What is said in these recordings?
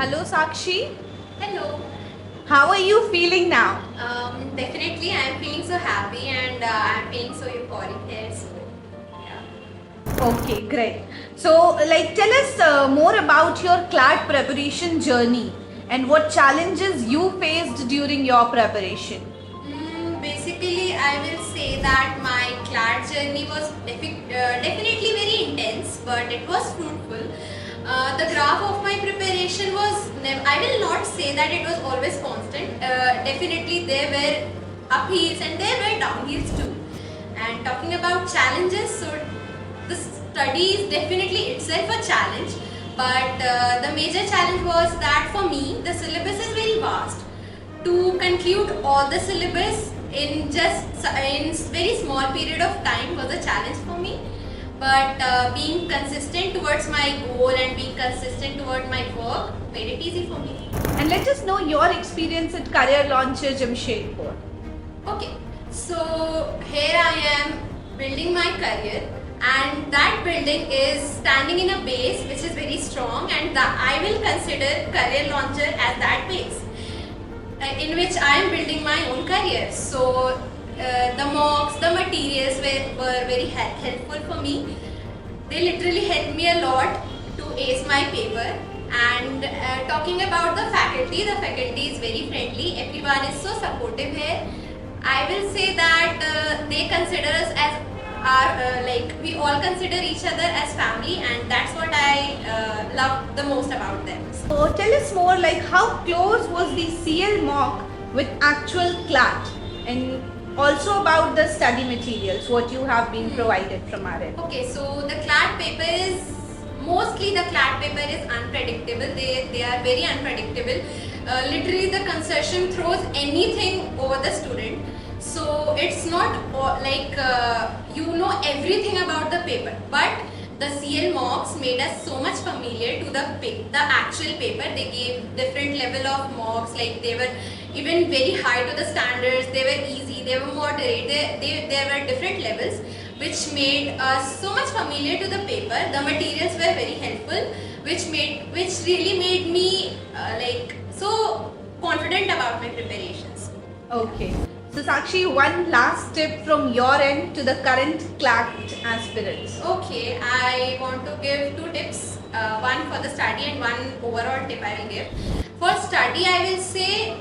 Hello Sakshi, Hello. how are you feeling now? Definitely, I am feeling so happy and I am feeling so euphoric here. So, yeah. Okay, great. So, tell us more about your CLAT preparation journey and what challenges you faced during your preparation. Basically, I will say that my CLAT journey was definitely very intense, but it was fruitful. The graph of my preparation was, I will not say that it was always constant. Definitely, there were uphills and there were downhills too. And talking about challenges, so the study is definitely itself a challenge, but the major challenge was that for me, the syllabus is very vast. To conclude all the syllabus in very small period of time was a challenge for me, but being consistent towards my goal and being consistent towards my work made it easy for me. And let us know your experience at Career Launcher Jamshedpur. Okay, so here I am building my career, and that building is standing in a base which is very strong, and I will consider Career Launcher as that base in which I am building my own career. So the mocks, the materials were very helpful for me. They literally helped me a lot to ace my paper. And talking about the faculty is very friendly. Everyone is so supportive here. I will say that they consider us as we all consider each other as family, and that's what I love the most about them. So, tell us more like how close was the CL mock with actual CLAT and also about the study materials, what you have been provided from our end. Okay, so the CLAT paper is mostly the CLAT paper is unpredictable. They are very unpredictable. Literally, the concession throws anything over the student. So it's not like you know everything about the paper, but the CL mocks made us so much familiar to the actual paper. They gave different level of mocks, like they were even very high to the standards. They were easy, they were moderate. There were different levels, which made us so much familiar to the paper. The materials were very helpful, which really made me so confident about my preparations. Okay. So Sakshi, one last tip from your end to the current CLAT aspirants. Okay, I want to give two tips. One for the study and one overall tip I will give. For study, I will say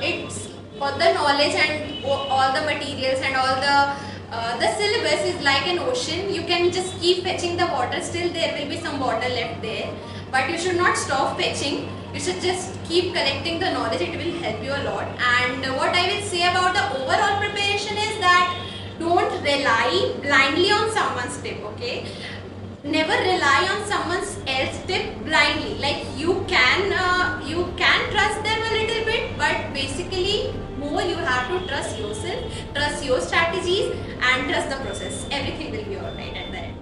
it's for the knowledge and all the materials and all the syllabus is like an ocean. You can just keep fetching the water. Still, there will be some water left there, but you should not stop fetching. You should just keep collecting the knowledge. It will help you a lot. And what I will say about the overall preparation is that don't rely blindly on someone's tip. Okay, never rely on someone else's tip blindly. Like you can trust them a little bit, but basically more you have to trust yourself, trust your strategies, and trust the process. Everything will be alright at the end.